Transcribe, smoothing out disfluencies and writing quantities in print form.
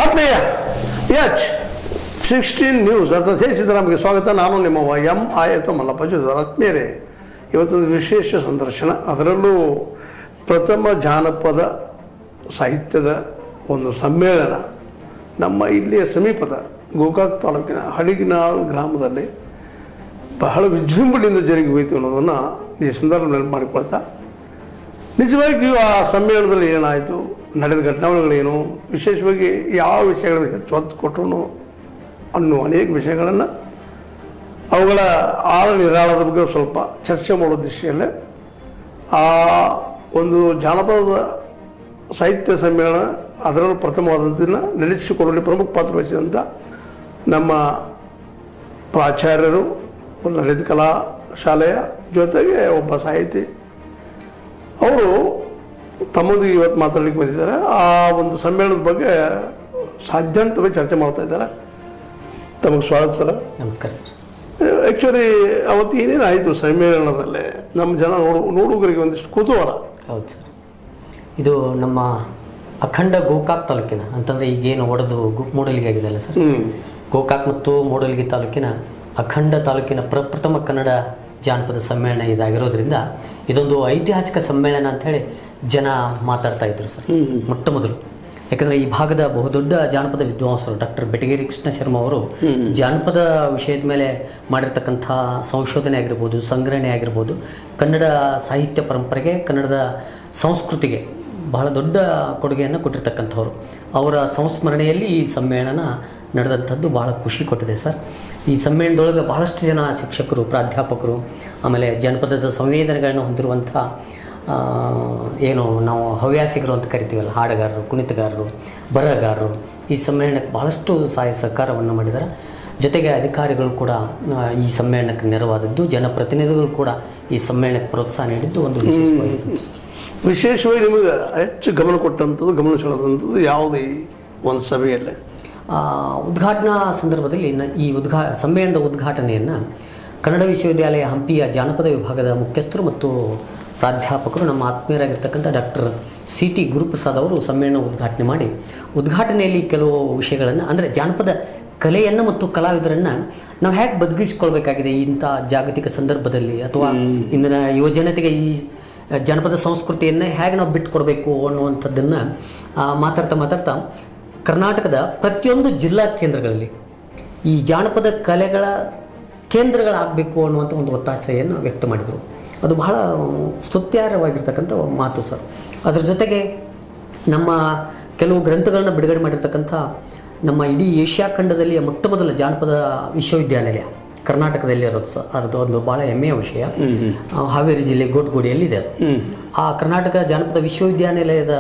ಆತ್ಮೀಯ H16 news ಅರ್ಥಾತ್ ಸಿದ್ದರಾಮಯ್ಯ ಸ್ವಾಗತ. ನಾನು ನಿಮ್ಮ M.I. ಮಲ್ಲಪ್ಪ ಜೋದಾರ್. ಆತ್ಮೀಯರೇ, ಇವತ್ತೊಂದು ವಿಶೇಷ ಸಂದರ್ಶನ, ಅದರಲ್ಲೂ ಪ್ರಥಮ ಜಾನಪದ ಸಾಹಿತ್ಯದ ಒಂದು ಸಮ್ಮೇಳನ ನಮ್ಮ ಇಲ್ಲಿಯ ಸಮೀಪದ ಗೋಕಾಕ್ ತಾಲೂಕಿನ ಹಳಿಗಿನಾಳ್ ಗ್ರಾಮದಲ್ಲಿ ಬಹಳ ವಿಜೃಂಭಣೆಯಿಂದ ಜರುಗಿ ಹೋಯಿತು ಅನ್ನೋದನ್ನು ಈ ಸಂದರ್ಭದಲ್ಲಿ ಮಾಡಿಕೊಳ್ತಾ, ನಿಜವಾಗಿಯೂ ಆ ಸಮ್ಮೇಳನದಲ್ಲಿ ಏನಾಯಿತು, ನಡೆದ ಘಟನೆಗಳೇನು, ವಿಶೇಷವಾಗಿ ಯಾವ ವಿಷಯಗಳಿಗೆ ಹೆಚ್ಚು ಒತ್ತು ಕೊಟ್ಟರು ಅನ್ನೋ ಅನೇಕ ವಿಷಯಗಳನ್ನು, ಅವುಗಳ ಆಳ ನಿರಾಳದ ಬಗ್ಗೆ ಸ್ವಲ್ಪ ಚರ್ಚೆ ಮಾಡೋ ದೃಷ್ಟಿಯಲ್ಲೇ ಆ ಒಂದು ಜಾನಪದ ಸಾಹಿತ್ಯ ಸಮ್ಮೇಳನ ಅದರಲ್ಲೂ ಪ್ರಥಮವಾದಂಥದ್ದನ್ನು ನಡೆಸಿಕೊಡುವಲ್ಲಿ ಪ್ರಮುಖ ಪಾತ್ರ ವಹಿಸಿದಂಥ ನಮ್ಮ ಪ್ರಾಚಾರ್ಯರು, ಲಲಿತ ಕಲಾ ಶಾಲೆಯ ಜೊತೆಗೆ ಒಬ್ಬ ಸಾಹಿತಿ, ಅವರು ತಮ್ಮದು ಇವತ್ತು ಮಾತಾಡಲಿಕ್ಕೆ ಬಂದಿದ್ದಾರೆ. ಆ ಒಂದು ಸಮ್ಮೇಳನದ ಬಗ್ಗೆ ಸಾಧ್ಯಂತವೇ ಚರ್ಚೆ ಮಾಡ್ತಾ ಇದ್ದಾರೆ. ತಮಗೆ ಸ್ವಾಗತ ಸರ್. ನಮಸ್ಕಾರ ಸರ್. ಆ್ಯಕ್ಚುಲಿ ಅವತ್ತು ಏನೇನಾಯಿತು ಸಮ್ಮೇಳನದಲ್ಲಿ ನಮ್ಮ ಜನ ನೋಡುಗರಿಗೆ ಒಂದಿಷ್ಟು ಕುತೂಹಲ. ಹೌದು ಸರ್, ಇದು ನಮ್ಮ ಅಖಂಡ ಗೋಕಾಕ್ ತಾಲೂಕಿನ ಅಂತಂದರೆ ಈಗೇನು ಒಡೆದು ಮೂಡಲಿಗೆ ಆಗಿದೆಯಲ್ಲ ಸರ್, ಗೋಕಾಕ್ ಮತ್ತು ಮೂಡಲಿಗೆ ತಾಲೂಕಿನ ಅಖಂಡ ತಾಲೂಕಿನ ಪ್ರಪ್ರಥಮ ಕನ್ನಡ ಜಾನಪದ ಸಮ್ಮೇಳನ ಇದಾಗಿರೋದ್ರಿಂದ ಇದೊಂದು ಐತಿಹಾಸಿಕ ಸಮ್ಮೇಳನ ಅಂಥೇಳಿ ಜನ ಮಾತಾಡ್ತಾ ಇದ್ರು ಸರ್. ಮೊಟ್ಟ ಮೊದಲು ಯಾಕಂದರೆ ಈ ಭಾಗದ ಬಹುದೊಡ್ಡ ಜಾನಪದ ವಿದ್ವಾಂಸರು ಡಾಕ್ಟರ್ ಬೆಟಗೇರಿ ಕೃಷ್ಣ ಶರ್ಮಾ ಅವರು ಜಾನಪದ ವಿಷಯದ ಮೇಲೆ ಮಾಡಿರ್ತಕ್ಕಂಥ ಸಂಶೋಧನೆ ಆಗಿರ್ಬೋದು, ಸಂಗ್ರಹಣೆ ಆಗಿರ್ಬೋದು, ಕನ್ನಡ ಸಾಹಿತ್ಯ ಪರಂಪರೆಗೆ, ಕನ್ನಡದ ಸಂಸ್ಕೃತಿಗೆ ಬಹಳ ದೊಡ್ಡ ಕೊಡುಗೆಯನ್ನು ಕೊಟ್ಟಿರ್ತಕ್ಕಂಥವ್ರು. ಅವರ ಸಂಸ್ಮರಣೆಯಲ್ಲಿ ಈ ಸಮ್ಮೇಳನ ನಡೆದಂಥದ್ದು ಬಹಳ ಖುಷಿ ಕೊಟ್ಟಿದೆ ಸರ್. ಈ ಸಮ್ಮೇಳನದೊಳಗೆ ಬಹಳಷ್ಟು ಜನ ಶಿಕ್ಷಕರು, ಪ್ರಾಧ್ಯಾಪಕರು, ಆಮೇಲೆ ಜನಪದದ ಸಂವೇದನೆಗಳನ್ನು ಹೊಂದಿರುವಂಥ ಏನು ನಾವು ಹವ್ಯಾಸಿಗರು ಅಂತ ಕರಿತೀವಲ್ಲ, ಹಾಡುಗಾರರು, ಕುಣಿತಗಾರರು, ಬರಹಗಾರರು ಈ ಸಮ್ಮೇಳನಕ್ಕೆ ಬಹಳಷ್ಟು ಸಹಾಯ ಸಹಕಾರವನ್ನು ಮಾಡಿದ್ದಾರೆ. ಜೊತೆಗೆ ಅಧಿಕಾರಿಗಳು ಕೂಡ ಈ ಸಮ್ಮೇಳನಕ್ಕೆ ನೆರವಾದದ್ದು, ಜನಪ್ರತಿನಿಧಿಗಳು ಕೂಡ ಈ ಸಮ್ಮೇಳನಕ್ಕೆ ಪ್ರೋತ್ಸಾಹ ನೀಡಿದ್ದು ಒಂದು ವಿಶೇಷವಾಗಿ ನಿಮಗೆ ಹೆಚ್ಚು ಗಮನ ಕೊಟ್ಟಂಥದ್ದು, ಗಮನ ಸೆಳೆದಂಥದ್ದು ಯಾವುದು ಈ ಒಂದು ಸಭೆಯಲ್ಲೇ? ಉದ್ಘಾಟನಾ ಸಂದರ್ಭದಲ್ಲಿ ಈ ಸಮ್ಮೇಳನದ ಉದ್ಘಾಟನೆಯನ್ನು ಕನ್ನಡ ವಿಶ್ವವಿದ್ಯಾಲಯ ಹಂಪಿಯ ಜಾನಪದ ವಿಭಾಗದ ಮುಖ್ಯಸ್ಥರು ಮತ್ತು ಪ್ರಾಧ್ಯಾಪಕರು, ನಮ್ಮ ಆತ್ಮೀಯರಾಗಿರ್ತಕ್ಕಂಥ ಡಾಕ್ಟರ್ C.T. ಗುರುಪ್ರಸಾದ್ ಅವರು ಸಮ್ಮೇಳನ ಉದ್ಘಾಟನೆ ಮಾಡಿ, ಉದ್ಘಾಟನೆಯಲ್ಲಿ ಕೆಲವು ವಿಷಯಗಳನ್ನು, ಅಂದರೆ ಜಾನಪದ ಕಲೆಯನ್ನು ಮತ್ತು ಕಲಾವಿದರನ್ನು ನಾವು ಹೇಗೆ ಬದುಕಿಸ್ಕೊಳ್ಬೇಕಾಗಿದೆ ಇಂಥ ಜಾಗತಿಕ ಸಂದರ್ಭದಲ್ಲಿ, ಅಥವಾ ಇಂದಿನ ಯುವಜನತೆಗೆ ಈ ಜಾನಪದ ಸಂಸ್ಕೃತಿಯನ್ನು ಹೇಗೆ ನಾವು ಬಿಟ್ಟುಕೊಡ್ಬೇಕು ಅನ್ನುವಂಥದ್ದನ್ನು ಮಾತಾಡ್ತಾ ಕರ್ನಾಟಕದ ಪ್ರತಿಯೊಂದು ಜಿಲ್ಲಾ ಕೇಂದ್ರಗಳಲ್ಲಿ ಈ ಜಾನಪದ ಕಲೆಗಳ ಕೇಂದ್ರಗಳಾಗಬೇಕು ಅನ್ನುವಂಥ ಒಂದು ಒತ್ತಾಸೆಯನ್ನು ವ್ಯಕ್ತ ಮಾಡಿದರು. ಅದು ಬಹಳ ಸ್ತುತ್ಯಾರ್ಹವಾಗಿರ್ತಕ್ಕಂಥ ಮಾತು ಸರ್. ಅದರ ಜೊತೆಗೆ ನಮ್ಮ ಕೆಲವು ಗ್ರಂಥಗಳನ್ನು ಬಿಡುಗಡೆ ಮಾಡಿರ್ತಕ್ಕಂಥ ನಮ್ಮ ಇಡೀ ಏಷ್ಯಾ ಖಂಡದಲ್ಲಿ ಮೊಟ್ಟ ಮೊದಲ ಜಾನಪದ ವಿಶ್ವವಿದ್ಯಾನಿಲಯ ಕರ್ನಾಟಕದಲ್ಲಿ ಇರೋದು ಸರ್. ಅದು ಒಂದು ಭಾಳ ಹೆಮ್ಮೆಯ ವಿಷಯ. ಹಾವೇರಿ ಜಿಲ್ಲೆ ಗೋಟ್ಗೋಡಿಯಲ್ಲಿದೆ ಅದು. ಆ ಕರ್ನಾಟಕ ಜಾನಪದ ವಿಶ್ವವಿದ್ಯಾನಿಲಯದ